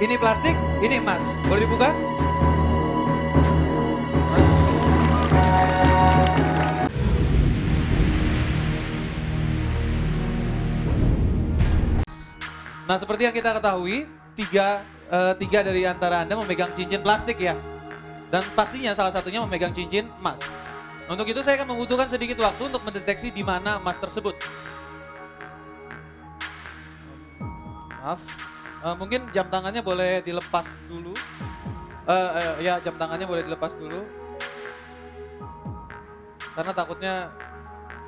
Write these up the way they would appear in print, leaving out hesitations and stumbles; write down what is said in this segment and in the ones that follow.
Ini plastik, ini emas. Boleh dibuka? Nah, seperti yang kita ketahui, tiga dari antara Anda memegang cincin plastik ya. Dan pastinya salah satunya memegang cincin emas. Untuk itu saya akan membutuhkan sedikit waktu untuk mendeteksi di mana emas tersebut. Maaf, mungkin jam tangannya boleh dilepas dulu. Ya, jam tangannya boleh dilepas dulu. Karena takutnya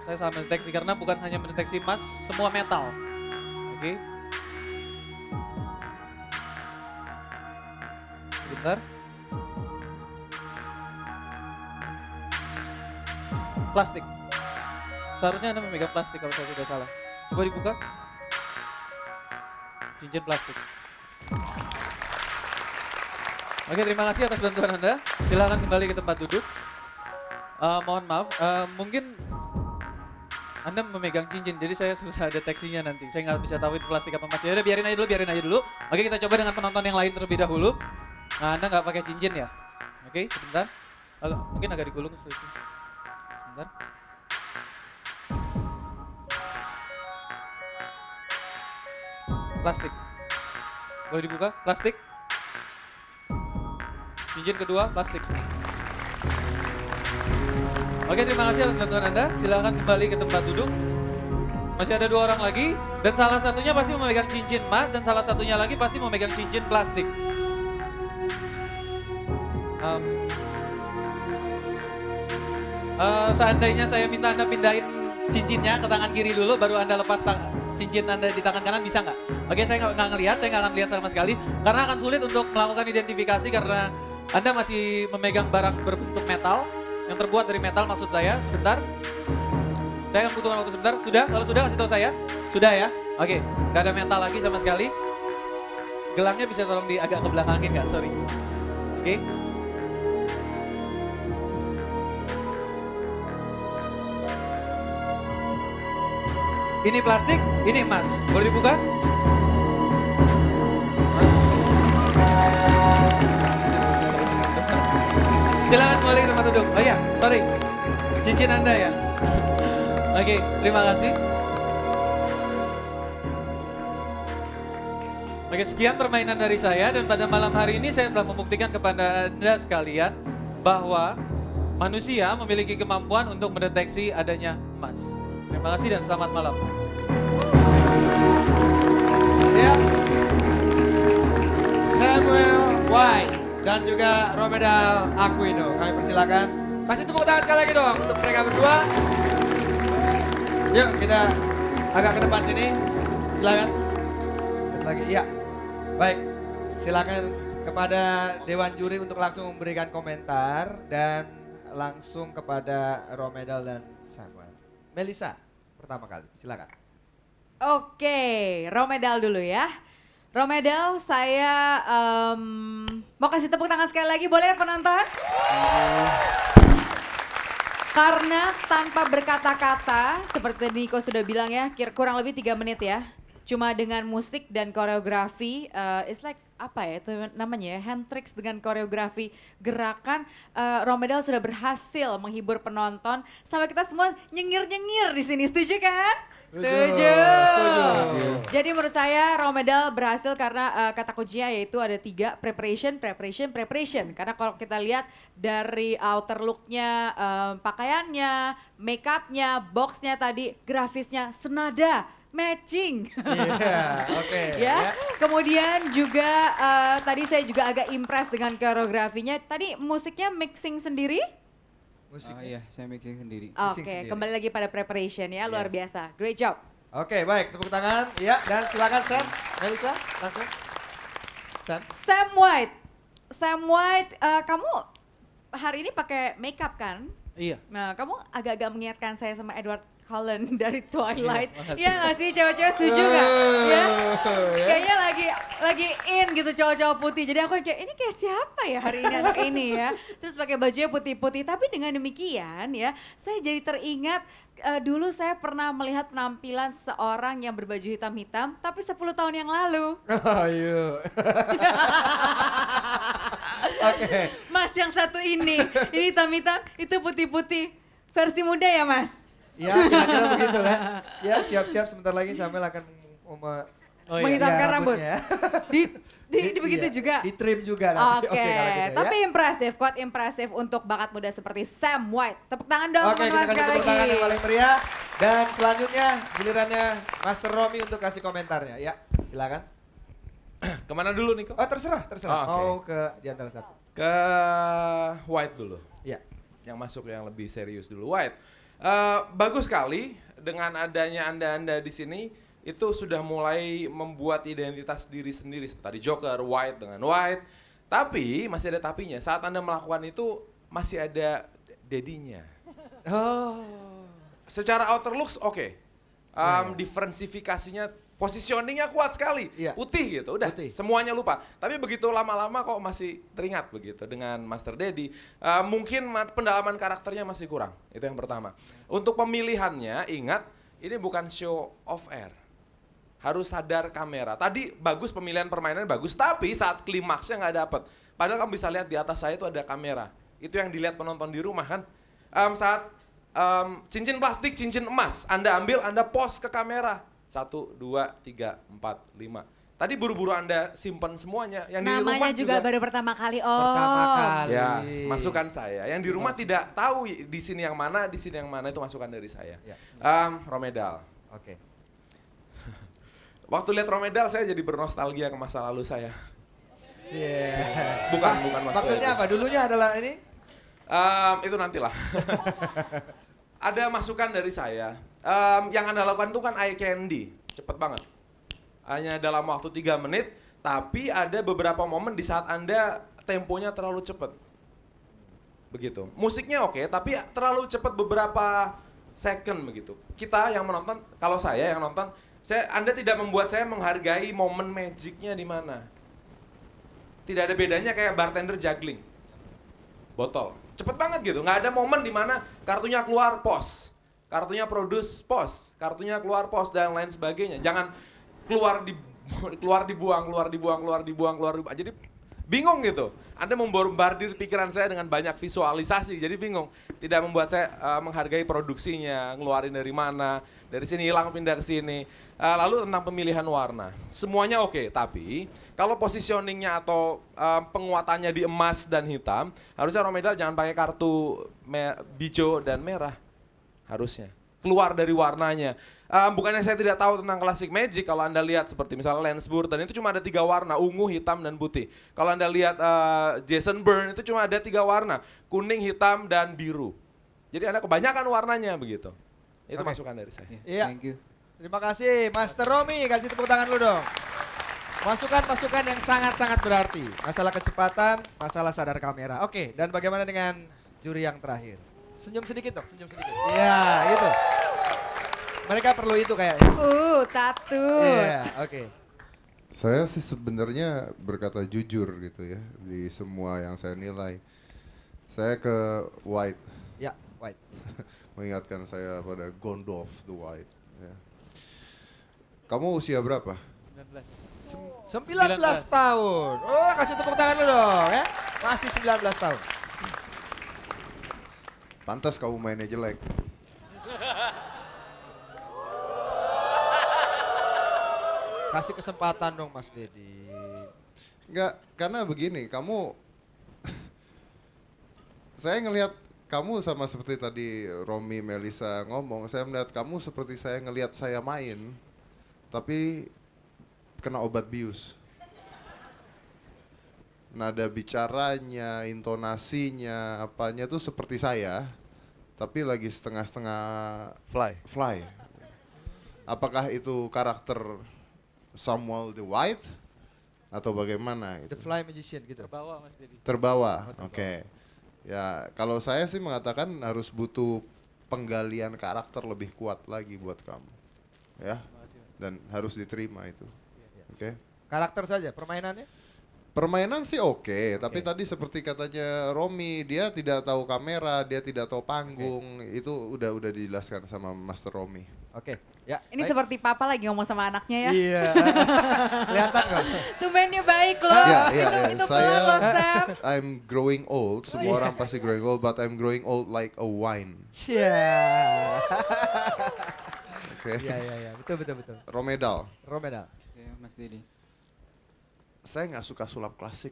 saya salah mendeteksi, karena bukan hanya mendeteksi emas, semua metal. Oke. Sebentar. Plastik. Seharusnya Anda memegang plastik kalau saya tidak salah. Coba dibuka. Cincin plastik. Oke, terima kasih atas bantuan Anda. Silahkan kembali ke tempat duduk. Mohon maaf, mungkin Anda memegang cincin, jadi saya susah deteksinya nanti. Saya nggak bisa tahu itu plastik apa emas. Ya udah, biarin aja dulu. Oke, kita coba dengan penonton yang lain terlebih dahulu. Nah, Anda nggak pakai cincin ya? Oke, sebentar. Mungkin agak digulung sedikit. Sebentar. Plastik. Boleh dibuka? Plastik. Cincin kedua, plastik. Oke, terima kasih atas bantuan Anda. Silakan kembali ke tempat duduk. Masih ada 2 orang lagi. Dan salah satunya pasti memegang cincin emas. Dan salah satunya lagi pasti memegang cincin plastik. Seandainya saya minta Anda pindahin cincinnya ke tangan kiri dulu, baru Anda lepas cincin Anda di tangan kanan, bisa nggak? Oke, saya nggak ngelihat, saya nggak akan lihat sama sekali. Karena akan sulit untuk melakukan identifikasi karena Anda masih memegang barang berbentuk metal, yang terbuat dari metal maksud saya. Sebentar. Saya akan butuhkan waktu sebentar. Sudah? Kalau sudah kasih tahu saya. Sudah ya? Oke, nggak ada metal lagi sama sekali. Gelangnya bisa tolong agak ke belakangin nggak? Sorry. Oke. Ini plastik, ini emas. Boleh dibuka? Silakan kembali ke tempat duduk. Oh iya, sorry. Cincin Anda ya. Oke, terima kasih. Oke, sekian permainan dari saya, dan pada malam hari ini saya telah membuktikan kepada Anda sekalian bahwa manusia memiliki kemampuan untuk mendeteksi adanya emas. Terima kasih dan selamat malam. Ya. Samuel White dan juga Romedal Aquino. Kami persilakan. Kasih tepuk tangan sekali lagi dong untuk mereka berdua. Yuk kita agak ke depan sini. Silakan. Lihat lagi. Ya. Baik. Silakan kepada Dewan Juri untuk langsung memberikan komentar dan langsung kepada Romedal dan Samuel. Melisa, pertama kali, silakan. Oke, Romedal dulu ya. Romedal, saya mau kasih tepuk tangan sekali lagi, boleh penonton? Karena tanpa berkata-kata, seperti Niko sudah bilang ya, kurang lebih 3 menit ya. Cuma dengan musik dan koreografi, it's like apa ya itu namanya ya, hand tricks dengan koreografi gerakan, Romedal sudah berhasil menghibur penonton sampai kita semua nyengir-nyengir di sini, setuju kan? Setuju. Jadi menurut saya Romedal berhasil karena kata kuncinya yaitu ada 3, preparation. Karena kalau kita lihat dari outer looknya, pakaiannya, make upnya, boxnya tadi, grafisnya senada. Matching. Iya, oke. Ya. Kemudian juga tadi saya juga agak impress dengan koreografinya. Tadi musiknya mixing sendiri? Musiknya. Iya, saya mixing sendiri. Oke, kembali lagi pada preparation ya, luar biasa. Great job. Oke, baik, tepuk tangan. Ya, dan silakan Sam, Melisa, langsung. Sam White. Sam White, kamu hari ini pakai makeup kan? Iya. Nah, kamu agak-agak mengingatkan saya sama Edward Holland dari Twilight. makasih. Iya nggak sih cewek-cewek setuju nggak? Ya, kayaknya lagi in gitu cowok-cowok putih. Jadi aku kayak ini kayak siapa ya hari ini anak ini ya. Terus pakai bajunya putih-putih. Tapi dengan demikian ya, saya jadi teringat dulu saya pernah melihat penampilan seorang yang berbaju hitam-hitam, tapi 10 tahun yang lalu. Ayo. Oke. Mas yang satu ini hitam-hitam, itu putih-putih. Versi muda ya mas? Ya kira-kira begitu lah. Ya siap-siap sebentar lagi Syamel akan Oh iya. Menghitamkan rambut. rambutnya. Di begitu Iya, juga? Di trim juga nanti. Oke, kalau gitu ya. tapi impresif, quote impresif untuk bakat muda seperti Sam White. Tepuk tangan dong Oke, kita teman-teman kasih sekali tepuk lagi. tangan yang paling meriah. Dan selanjutnya gilirannya Master Romi untuk kasih komentarnya. Ya, silakan. Kemana dulu nih kok? Oh terserah. Oh, oke. Mau ke di antara satu. Ke White dulu. Ya. Yang masuk yang lebih serius dulu. White. Bagus sekali dengan adanya Anda di sini itu sudah mulai membuat identitas diri sendiri seperti tadi Joker, White dengan White. Tapi masih ada tapinya. Saat Anda melakukan itu masih ada dedinya. Oh. Secara outer looks oke. Diversifikasinya, positioningnya kuat sekali. Iya. Putih gitu, udah Putih. semuanya lupa. Tapi begitu lama-lama kok masih teringat begitu dengan Master Daddy. Mungkin pendalaman karakternya masih kurang, itu yang pertama. Untuk pemilihannya, ingat ini bukan show off air. Harus sadar kamera. Tadi bagus pemilihan permainan bagus, tapi saat klimaksnya nggak dapet. Padahal kamu bisa lihat di atas saya itu ada kamera. Itu yang dilihat penonton di rumah kan. Saat cincin plastik, cincin emas, Anda ambil, Anda post ke kamera. 1, 2, 3, 4, 5. Tadi buru-buru Anda simpen semuanya. Yang di rumah Namanya juga baru pertama kali. Oh. Pertama kali. Ya, masukan saya. Yang di rumah tidak tahu di sini yang mana, di sini yang mana, itu masukan dari saya. Ya. Romedal. Oke. Waktu lihat Romedal saya jadi bernostalgia ke masa lalu saya. Yeah. Bukan maksudnya Maksudnya itu. apa? Dulunya adalah ini? Itu nantilah. Ada masukan dari saya. Yang Anda lakukan itu kan eye candy. Cepet banget. Hanya dalam waktu 3 menit. Tapi ada beberapa momen di saat Anda temponya terlalu cepet. Begitu. Musiknya oke, tapi terlalu cepet beberapa second begitu. Kita yang menonton, kalau saya yang nonton, Anda tidak membuat saya menghargai momen magicnya di mana. Tidak ada bedanya kayak bartender juggling. Botol. Cepet banget gitu. Nggak ada momen di mana kartunya keluar pos. Kartunya produce pos. Kartunya keluar pos dan lain sebagainya. Jangan keluar dibuang. Jadi bingung gitu. Anda membombardir pikiran saya dengan banyak visualisasi. Jadi bingung. Tidak membuat saya menghargai produksinya. Ngeluarin dari mana. Dari sini hilang pindah ke sini. Lalu tentang pemilihan warna. Semuanya oke, tapi kalau positioningnya atau penguatannya di emas dan hitam, harusnya Romedal jangan pakai kartu hijau dan merah. Harusnya. Keluar dari warnanya. Bukannya saya tidak tahu tentang Classic Magic, kalau Anda lihat seperti misalnya Lance Burton itu cuma ada 3 warna, ungu, hitam, dan putih. Kalau Anda lihat Jason Bourne itu cuma ada 3 warna, kuning, hitam, dan biru. Jadi Anda kebanyakan warnanya begitu. Itu Oke. masukan dari saya. Iya. Thank you. Terima kasih Master Romi, kasih tepuk tangan lu dong. Masukan-masukan yang sangat-sangat berarti. Masalah kecepatan, masalah sadar kamera. Oke, dan bagaimana dengan juri yang terakhir? Senyum sedikit dong, senyum sedikit. Iya, gitu. Mereka perlu itu kayaknya. Tatut. Iya, oke. Saya sih sebenarnya berkata jujur gitu ya di semua yang saya nilai. Saya ke White, Ya, White. mengingatkan saya pada Gondorf the White. Ya. Kamu usia berapa? 19 tahun. Oh, kasih tepuk tangan lu dong ya. Masih 19 tahun. Pantas kamu mainnya jelek. Kasih kesempatan dong Mas Dedi. Enggak, karena begini, kamu saya ngelihat kamu sama seperti tadi Romi Melisa ngomong, saya melihat kamu seperti saya ngelihat saya main, tapi kena obat bius. Nada bicaranya, intonasinya, apanya tuh seperti saya, tapi lagi setengah-setengah fly. Apakah itu karakter Samuel the White atau bagaimana? The Fly Magician gitu. Terbawa Mas Dedi. Terbawa, oke. Ya, kalau saya sih mengatakan harus butuh penggalian karakter lebih kuat lagi buat kamu. Ya. Dan harus diterima itu. Oke. Karakter saja, permainannya? Permainan sih oke, tapi tadi seperti katanya Romi, dia tidak tahu kamera, dia tidak tahu panggung. Itu udah dijelaskan sama Master Romi. Oke, ya. Ini baik. seperti papa lagi ngomong sama anaknya ya. Iya. Kelihatan kok. Tumbennya baik loh. Itu Saya pelan loh, Sam. I'm growing old, semua orang pasti growing old, but I'm growing old like a wine. Cia. Oke. Iya, betul. Romedal, Romedal. Oke, Mas Dedi. saya nggak suka sulap klasik.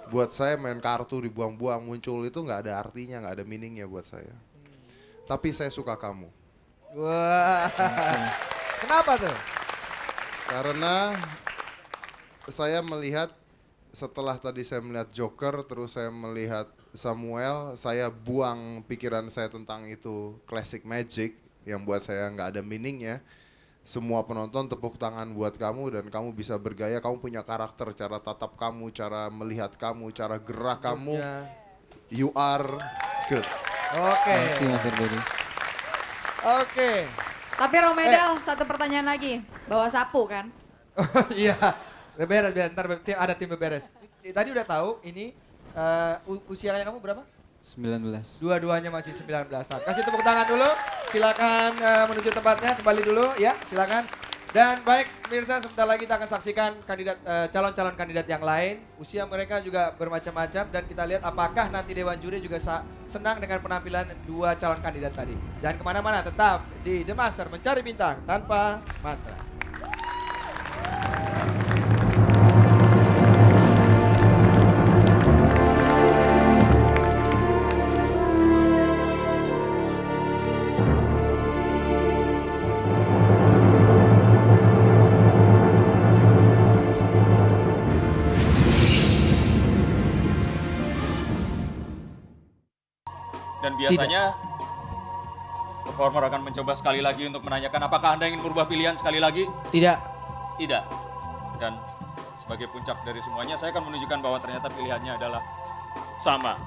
Buat saya main kartu dibuang-buang muncul itu nggak ada artinya, nggak ada meaningnya buat saya. Tapi saya suka kamu. Wah. Kenapa tuh? Karena saya melihat setelah tadi saya melihat Joker, terus saya melihat Samuel, saya buang pikiran saya tentang itu classic magic yang buat saya nggak ada meaningnya. Semua penonton tepuk tangan buat kamu dan kamu bisa bergaya, kamu punya karakter, cara tatap kamu, cara melihat kamu, cara gerak kamu. You are good. Oke. Makasih Mas Dedi. Oke. Tapi Romedal, satu pertanyaan lagi. Bawa sapu kan? Iya. Beberes, ntar ada tim beberes. Tadi udah tahu ini usianya kamu berapa? 19. Dua-duanya masih 19 tahun. Kasih tepuk tangan dulu. Silakan menuju tempatnya, kembali dulu ya, silakan. Dan baik pemirsa, sebentar lagi kita akan saksikan kandidat calon-calon kandidat yang lain. Usia mereka juga bermacam-macam dan kita lihat apakah nanti Dewan Juri juga senang dengan penampilan dua calon kandidat tadi. Jangan kemana-mana, tetap di The Master Mencari Bintang Tanpa Mantra. Dan biasanya performer akan mencoba sekali lagi untuk menanyakan apakah Anda ingin merubah pilihan sekali lagi? Tidak. Tidak. Dan sebagai puncak dari semuanya, saya akan menunjukkan bahwa ternyata pilihannya adalah sama.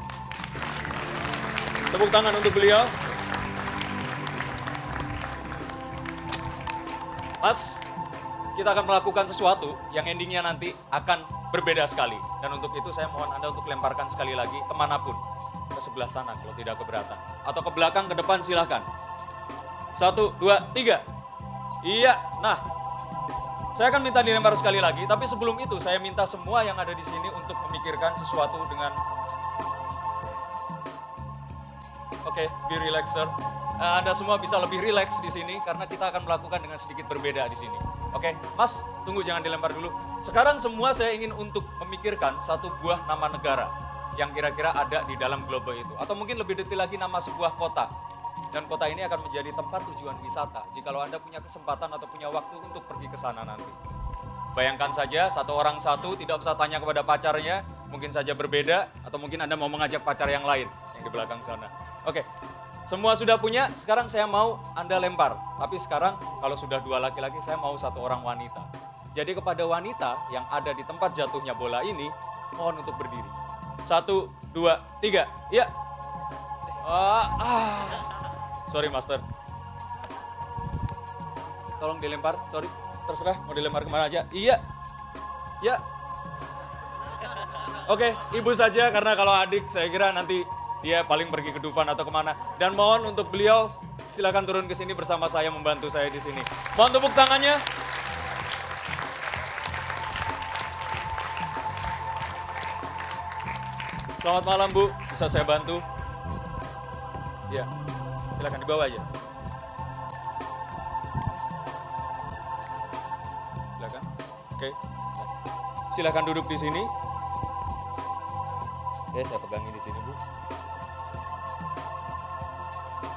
Tepuk tangan untuk beliau. Mas, kita akan melakukan sesuatu yang endingnya nanti akan berbeda sekali. Dan untuk itu saya mohon Anda untuk lemparkan sekali lagi kemanapun. Ke sebelah sana kalau tidak keberatan. Atau ke belakang, ke depan silahkan. 1, 2, 3. Iya, nah. Saya akan minta dilempar sekali lagi, tapi sebelum itu saya minta semua yang ada di sini untuk memikirkan sesuatu dengan... Oke, be relax, sir. Anda semua bisa lebih relax di sini karena kita akan melakukan dengan sedikit berbeda di sini. Oke, Mas, tunggu jangan dilempar dulu. Sekarang semua saya ingin untuk memikirkan satu buah nama negara yang kira-kira ada di dalam globe itu. Atau mungkin lebih detail lagi nama sebuah kota. Dan kota ini akan menjadi tempat tujuan wisata jikalau Anda punya kesempatan atau punya waktu untuk pergi ke sana nanti. Bayangkan saja satu orang satu, tidak usah tanya kepada pacarnya, mungkin saja berbeda atau mungkin Anda mau mengajak pacar yang lain yang di belakang sana. Oke, semua sudah punya, sekarang saya mau Anda lempar. Tapi sekarang kalau sudah dua laki-laki, saya mau satu orang wanita. Jadi kepada wanita yang ada di tempat jatuhnya bola ini, mohon untuk berdiri. 1, 2, 3, iya. Sorry Master. Tolong dilempar, sorry. Terserah mau dilempar kemana aja. Iya. Ya. Oke, ibu saja karena kalau adik saya kira nanti dia paling pergi ke Dufan atau kemana. Dan mohon untuk beliau silakan turun ke sini bersama saya membantu saya di sini. Mohon tepuk tangannya. Selamat malam Bu, bisa saya bantu? Ya, silakan dibawa aja. Silakan. Oke. Silakan duduk di sini. Oke, saya pegangin di sini Bu.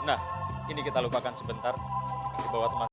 Nah, ini kita lupakan sebentar. Dibawa teman